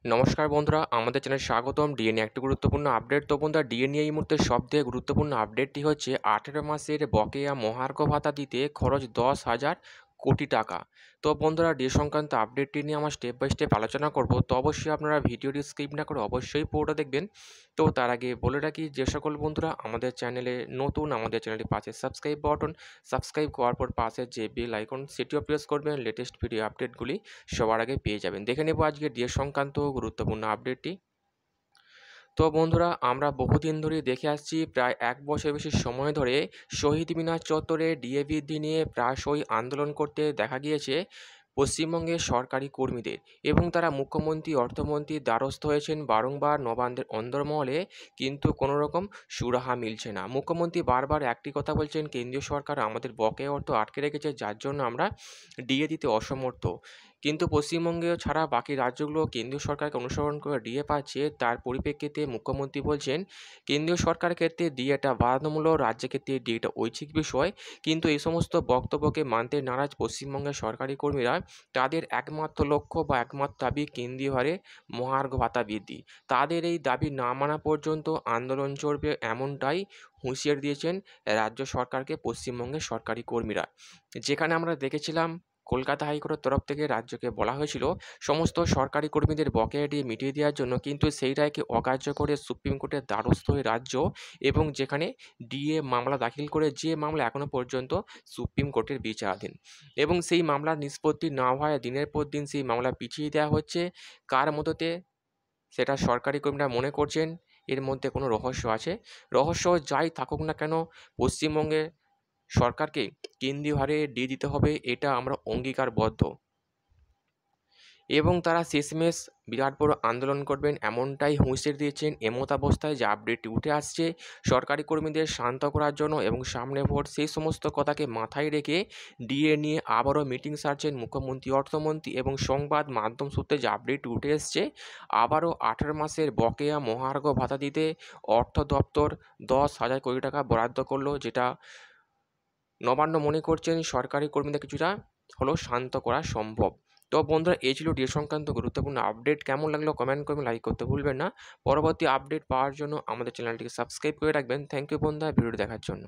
নমস্কার বন্ধুরা, আমাদের চ্যানেলে স্বাগতম। ডিএ নিয়ে একটি গুরুত্বপূর্ণ আপডেট। তো বন্ধুরা, ডিএ নিয়ে এই মুহূর্তে সবথেকে গুরুত্বপূর্ণ আপডেটটি হচ্ছে 18 মাসের বকেয়া মহার্ঘ ভাতা দিতে খরচ 10,000 কোটি টাকা। তো বন্ধুরা, ডিএ সংক্রান্ত আপডেটটি নিয়ে আমরা স্টেপ বাই স্টেপ আলোচনা করব। তো অবশ্যই আপনারা ভিডিওটি স্কিপ না করে অবশ্যই পুরোটা দেখবেন। তো তার আগে বলে রাখি, যে সকল বন্ধুরা আমাদের চ্যানেলে নতুন, আমাদের চ্যানেলটি পাশে সাবস্ক্রাইব করার পর পাশে যে বেল আইকন সেটিও প্রেস করবেন, লেটেস্ট ভিডিও আপডেটগুলি সবার আগে পেয়ে যাবেন। দেখে নেব আজকে ডিএ সংক্রান্ত গুরুত্বপূর্ণ আপডেটটি। তো বন্ধুরা, আমরা বহুদিন ধরেই দেখে আসছি, প্রায় 1 বছরের বেশি সময় ধরে শহীদ মিনার চত্বরে ডিএ বৃদ্ধি নিয়ে প্রায়শই আন্দোলন করতে দেখা গিয়েছে পশ্চিমবঙ্গের সরকারি কর্মীদের, এবং তারা মুখ্যমন্ত্রী, অর্থমন্ত্রীর দ্বারস্থ হয়েছেন বারংবার নবান্নের অন্দরমহলে, কিন্তু কোনো রকম সুরাহা মিলছে না। মুখ্যমন্ত্রী বারবার একটি কথা বলছেন, কেন্দ্রীয় সরকার আমাদের বকেয়া অর্থ আটকে রেখেছে, যার জন্য আমরা ডিএ দিতে অসমর্থ। কিন্তু পশ্চিমবঙ্গে ছাড়া বাকি রাজ্যগুলো কেন্দ্রীয় সরকারকে অনুসরণ করে ডিএ পাচ্ছে। তার পরিপ্রেক্ষিতে মুখ্যমন্ত্রী বলছেন, কেন্দ্রীয় সরকারের ক্ষেত্রে ডিএটা বাধ্যতামূলক, রাজ্যের ক্ষেত্রে ডিএটা ঐচ্ছিক বিষয়। কিন্তু এই সমস্ত বক্তব্যকে মানতে নারাজ পশ্চিমবঙ্গের সরকারি কর্মীরা। তাদের একমাত্র লক্ষ্য বা একমাত্র দাবি কেন্দ্রীয় হারে মহার্ঘ ভাতা বৃদ্ধি। তাদের এই দাবি না মানা পর্যন্ত আন্দোলন চলবে, এমনটাই হুঁশিয়ারি দিয়েছেন রাজ্য সরকারকে পশ্চিমবঙ্গের সরকারি কর্মীরা। যেখানে আমরা দেখেছিলাম, কলকাতা হাইকোর্টের তরফ থেকে রাজ্যকে বলা হয়েছিল সমস্ত সরকারি কর্মীদের বকেয়া ডিএ মিটিয়ে দেওয়ার জন্য, কিন্তু সেই রায়কে অগ্রাহ্য করে সুপ্রিম কোর্টের দ্বারস্থ হয়ে রাজ্য, এবং যেখানে ডিএ মামলা দাখিল করে, যে মামলা এখনও পর্যন্ত সুপ্রিম কোর্টের বিচারাধীন, এবং সেই মামলার নিষ্পত্তি না হওয়ায় দিনের পর দিন সেই মামলা পিছিয়ে দেওয়া হচ্ছে। কার মদতে সেটা সরকারি কর্মীরা মনে করছেন এর মধ্যে কোনো রহস্য আছে। রহস্য যাই থাকুক না কেন, পশ্চিমবঙ্গে সরকারকে কেন্দ্রীয় হারে ডিএ দিতে হবে, এটা আমরা অঙ্গীকারবদ্ধ, এবং তারা শেষমেশ বিরাট বড় আন্দোলন করবেন, এমনটাই হুঁশিয়ারি দিয়েছেন। এমতাবস্থায় যে আপডেটটি উঠে আসছে সরকারি কর্মীদের শান্ত করার জন্য এবং সামনে ভোট, সেই সমস্ত কথাকে মাথায় রেখে ডিএ নিয়ে আবারও মিটিং সারছেন মুখ্যমন্ত্রী, অর্থমন্ত্রী, এবং সংবাদ মাধ্যম সূত্রে যে আপডেটটি উঠে এসছে, আবারও 18 মাসের বকেয়া মহার্ঘ ভাতা দিতে অর্থ দপ্তর 10,000 কোটি টাকা বরাদ্দ করলো, যেটা নবান্ন মনে করছেন সরকারি কর্মীদের কিছুটা হলেও শান্ত করা সম্ভব। তো বন্ধুরা, এই ছিল ডিএ সংক্রান্ত গুরুত্বপূর্ণ আপডেট। কেমন লাগলো কমেন্ট করবেন, লাইক করতে ভুলবেন না। পরবর্তী আপডেট পাওয়ার জন্য আমাদের চ্যানেলটিকে সাবস্ক্রাইব করে রাখবেন। থ্যাংক ইউ বন্ধুরা, ভিডিওটি দেখার জন্য।